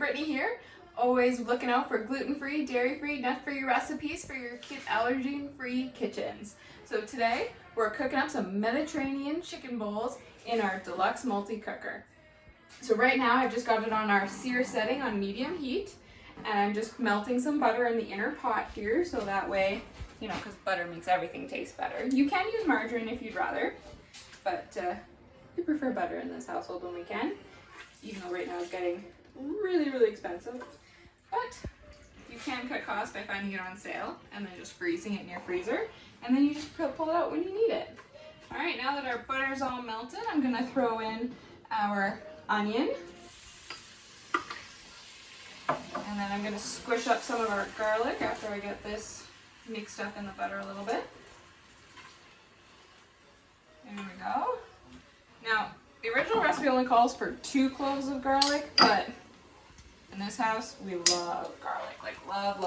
Brittany here, always looking out for gluten-free, dairy-free, nut-free recipes for your allergen-free kitchens. So today we're cooking up some Mediterranean chicken bowls in our Deluxe Multi Cooker. So right now I've just got it on our sear setting on medium heat, and I'm just melting some butter in the inner pot here, so that way, you know, because butter makes everything taste better. You can use margarine if you'd rather, but we prefer butter in this household when we can, even though right now it's getting really expensive. But you can cut costs by finding it on sale and then just freezing it in your freezer, and then you just pull it out when you need it. All right, now that our butter's all melted, I'm gonna throw in our onion, and then I'm gonna squish up some of our garlic after I get this mixed up in the butter a little bit. There we go. Now, the original recipe only calls for 2 cloves of garlic, but in this house, we love garlic, like love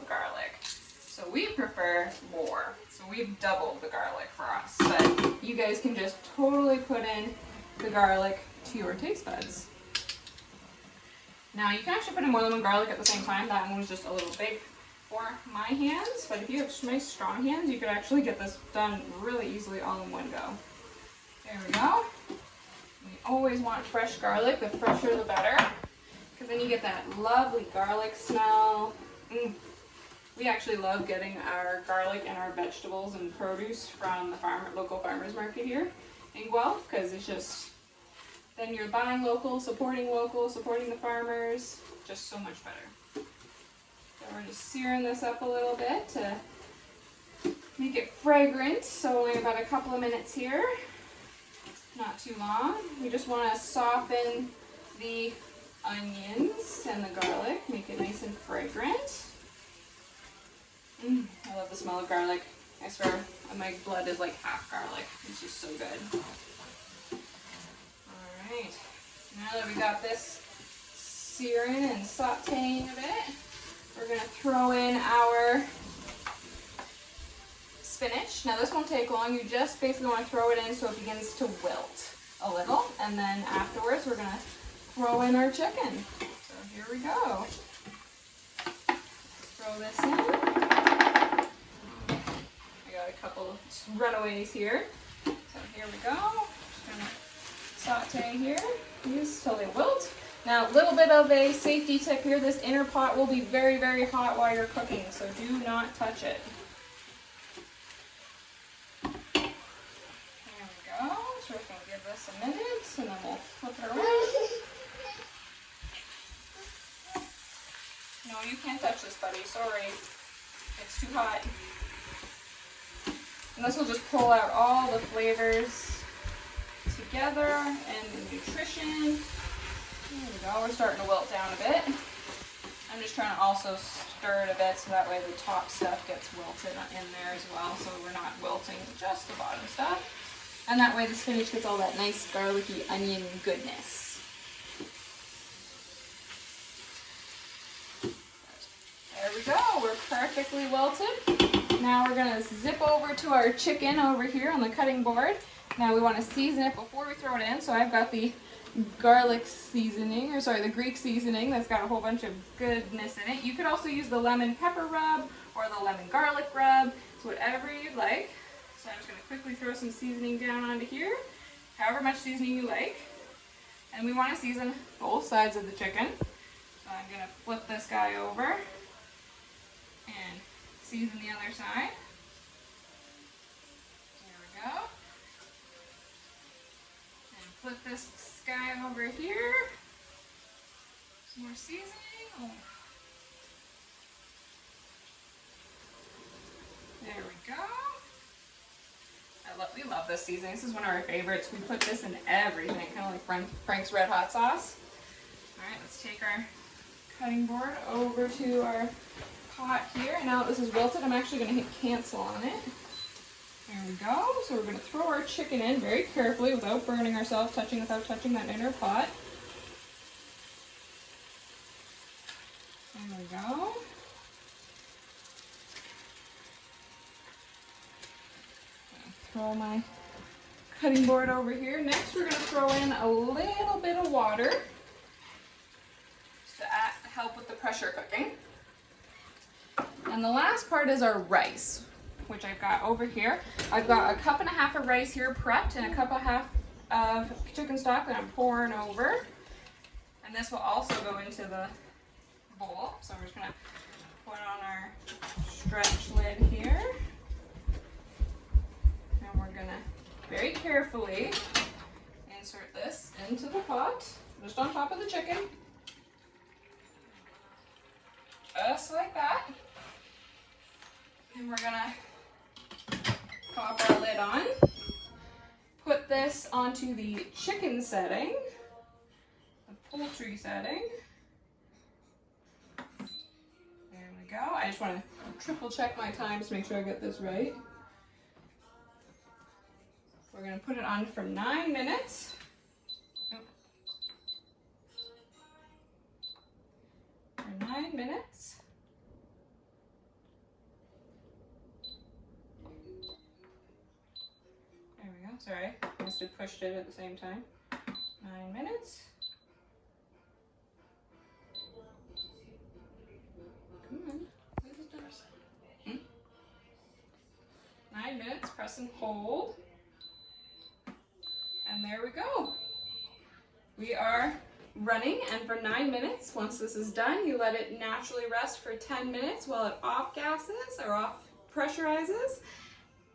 garlic. So we prefer more. So we've doubled the garlic for us, but you guys can just totally put in the garlic to your taste buds. Now you can actually put in more than one garlic at the same time. That one was just a little big for my hands, but if you have nice strong hands, you could actually get this done really easily all in one go. There we go. We always want fresh garlic. The fresher the better, because then you get that lovely garlic smell. We actually love getting our garlic and our vegetables and produce from the local farmers market here in Guelph, because it's just, then you're buying local, supporting the farmers, just so much better. So we're just searing this up a little bit to make it fragrant, so only about a couple of minutes here, not too long. We just want to soften the onions and the garlic, make it nice and fragrant. I love the smell of garlic. I swear, my blood is like half garlic. It's just so good. Alright, now that we got this searing and sauteing a bit, we're going to throw in our spinach. Now this won't take long. You just basically want to throw it in so it begins to wilt a little, and then afterwards we're going to throw in our chicken. So here we go. Throw this in. A couple runaways here. So here we go. Just gonna saute here these till they wilt. Now, a little bit of a safety tip here. This inner pot will be very hot while you're cooking, so do not touch it. There we go. So we're gonna give this a minute, and then we'll flip it around. No, you can't touch this, buddy. Sorry. It's too hot. And this will just pull out all the flavors together and the nutrition. There we go, we're starting to wilt down a bit. I'm just trying to also stir it a bit so that way the top stuff gets wilted in there as well, so we're not wilting just the bottom stuff. And that way the spinach gets all that nice garlicky onion goodness. There we go, we're perfectly wilted. Now we're going to zip over to our chicken over here on the cutting board. Now we want to season it before we throw it in. So I've got the garlic seasoning, or sorry, the Greek seasoning that's got a whole bunch of goodness in it. You could also use the lemon pepper rub or the lemon garlic rub. It's whatever you'd like. So I'm just going to quickly throw some seasoning down onto here, however much seasoning you like. And we want to season both sides of the chicken. So I'm going to flip this guy over and season the other side. There we go. And flip this guy over here. Some more seasoning. Oh. There we go. We love this seasoning. This is one of our favorites. We put this in everything, kind of like Frank's Red Hot Sauce. All right, let's take our cutting board over to our pot here. Now that this is wilted, I'm actually going to hit cancel on it. There we go. So we're going to throw our chicken in very carefully without burning ourselves, without touching that inner pot. There we go. Throw my cutting board over here. Next, we're going to throw in a little bit of water to help with the pressure cooking. And the last part is our rice, which I've got over here. I've got 1.5 cups of rice here prepped and 1.5 cups of chicken stock that I'm pouring over. And this will also go into the bowl. So we're just gonna put on our stretch lid here. And we're gonna very carefully insert this into the pot, just on top of the chicken. Just like that. And we're gonna pop our lid on. Put this onto the chicken setting, the poultry setting. There we go. I just want to triple check my times to make sure I get this right. We're going to put it on for 9 minutes. For 9 minutes. There we go. Sorry, I must have pushed it at the same time. 9 minutes. Come on. 9 minutes, press and hold. And there we go. We are running, and for 9 minutes, once this is done, you let it naturally rest for 10 minutes while it off gases or off pressurizes,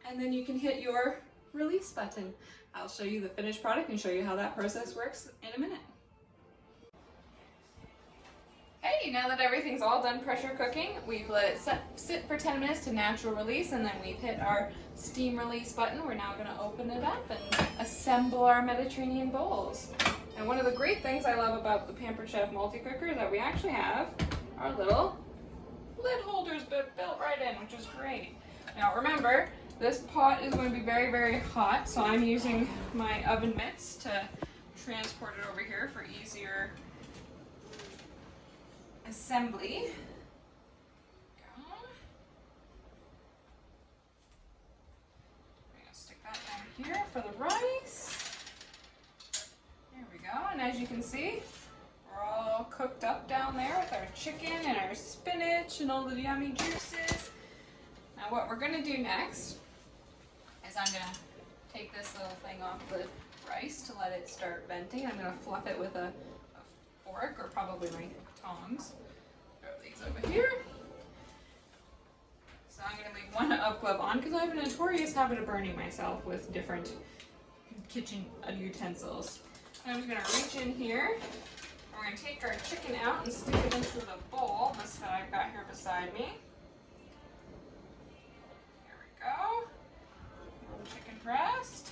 and then you can hit your release button. I'll show you the finished product and show you how that process works in a minute. Hey, now that everything's all done pressure cooking, we've let it sit for 10 minutes to natural release, and then we've hit our steam release button. We're now going to open it up and assemble our Mediterranean bowls. And one of the great things I love about the Pampered Chef Multi Cooker is that we actually have our little lid holders built right in, which is great. Now remember, this pot is going to be very, very hot, so I'm using my oven mitts to transport it over here for easier assembly. I'm gonna stick that down here for the rice. There we go, and as you can see, we're all cooked up down there with our chicken and our spinach and all the yummy juices. Now what we're gonna do next is I'm gonna take this little thing off the rice to let it start venting. I'm gonna fluff it with a fork or probably my tongs. Throw these over here. So I'm going to leave one up glove on because I have a notorious habit of burning myself with different kitchen utensils. I'm just going to reach in here. We're going to take our chicken out and stick it into the bowl that I've got here beside me. Here we go. Little chicken breast.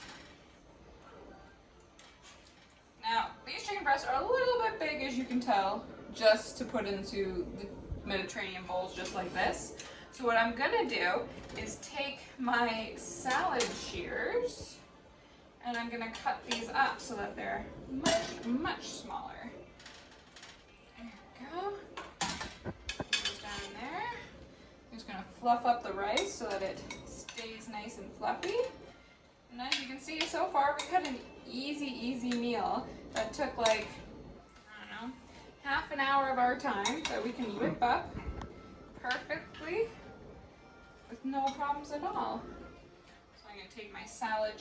Now, these chicken breasts are a little bit big, as you can tell, just to put into the Mediterranean bowls just like this. So what I'm gonna do is take my salad shears and I'm gonna cut these up so that they're much, much smaller. There we go. Put those down there. I'm just gonna fluff up the rice so that it stays nice and fluffy. And as you can see, so far we had an easy meal that took like, I don't know, half an hour of our time that we can whip up perfectly with no problems at all. So I'm going to take my salad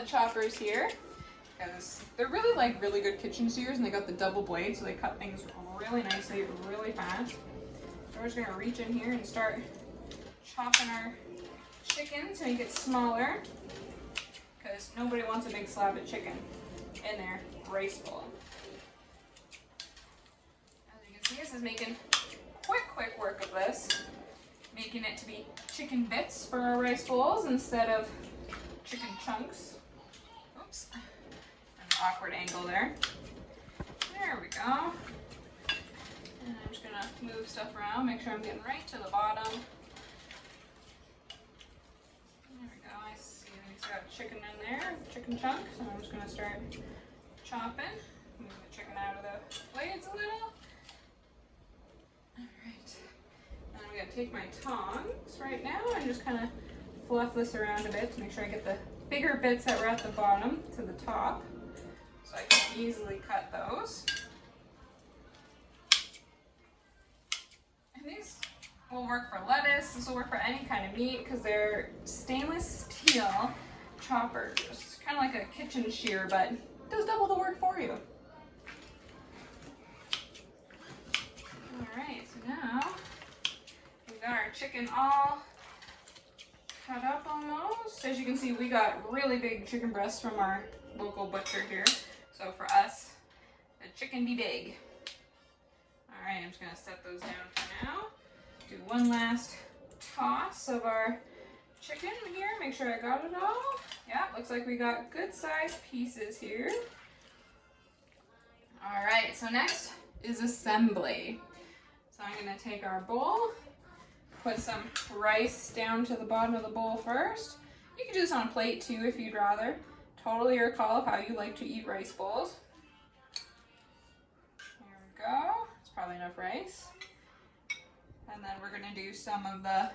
choppers here, because they're really like really good kitchen shears and they got the double blade, so they cut things really nicely, really fast. So we're just going to reach in here and start chopping our chicken to make it smaller, because nobody wants a big slab of chicken in their rice bowl. As you can see, this is making quick work of this, making it to be chicken bits for our rice bowls instead of chicken chunks. Oops, an awkward angle there. There we go. And I'm just gonna move stuff around, make sure I'm getting right to the bottom. There we go, I see we've got chicken in there, chicken chunks, and I'm just going to start chopping. Move the chicken out of the blades a little. Alright, and I'm going to take my tongs right now and just kind of fluff this around a bit to make sure I get the bigger bits that were at the bottom to the top, so I can easily cut those. will work for lettuce. This will work for any kind of meat because they're stainless steel choppers. Kind of like a kitchen shear, but it does double the work for you. All right, so now we've got our chicken all cut up almost. As you can see, we got really big chicken breasts from our local butcher here. So for us, the chicken be big. All right, I'm just gonna set those down for now. Do one last toss of our chicken here. Make sure I got it all. Yeah, looks like we got good sized pieces here. All right, so next is assembly. So I'm gonna take our bowl, put some rice down to the bottom of the bowl first. You can do this on a plate too if you'd rather. Totally your call of how you like to eat rice bowls. There we go. It's probably enough rice. And then we're gonna do some of the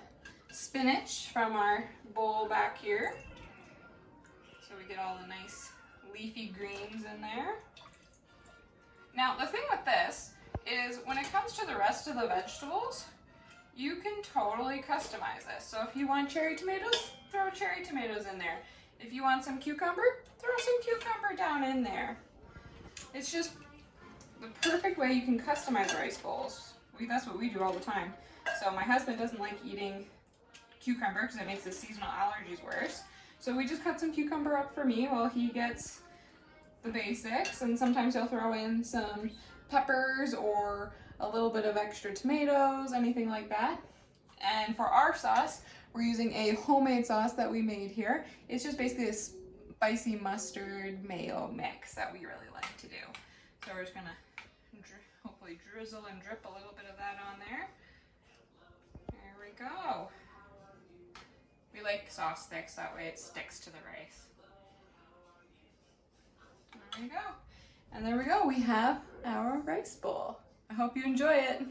spinach from our bowl back here. So we get all the nice leafy greens in there. Now the thing with this is when it comes to the rest of the vegetables, you can totally customize this. So if you want cherry tomatoes, throw cherry tomatoes in there. If you want some cucumber, throw some cucumber down in there. It's just the perfect way you can customize rice bowls. That's what we do all the time. So my husband doesn't like eating cucumber because it makes his seasonal allergies worse. So we just cut some cucumber up for me while he gets the basics. And sometimes he'll throw in some peppers or a little bit of extra tomatoes, anything like that. And for our sauce, we're using a homemade sauce that we made here. It's just basically a spicy mustard mayo mix that we really like to do. So we're just gonna hopefully drizzle and drip a little bit of that on there. There we go. We like sauce sticks, that way it sticks to the rice. There we go. And there we go, we have our rice bowl. I hope you enjoy it.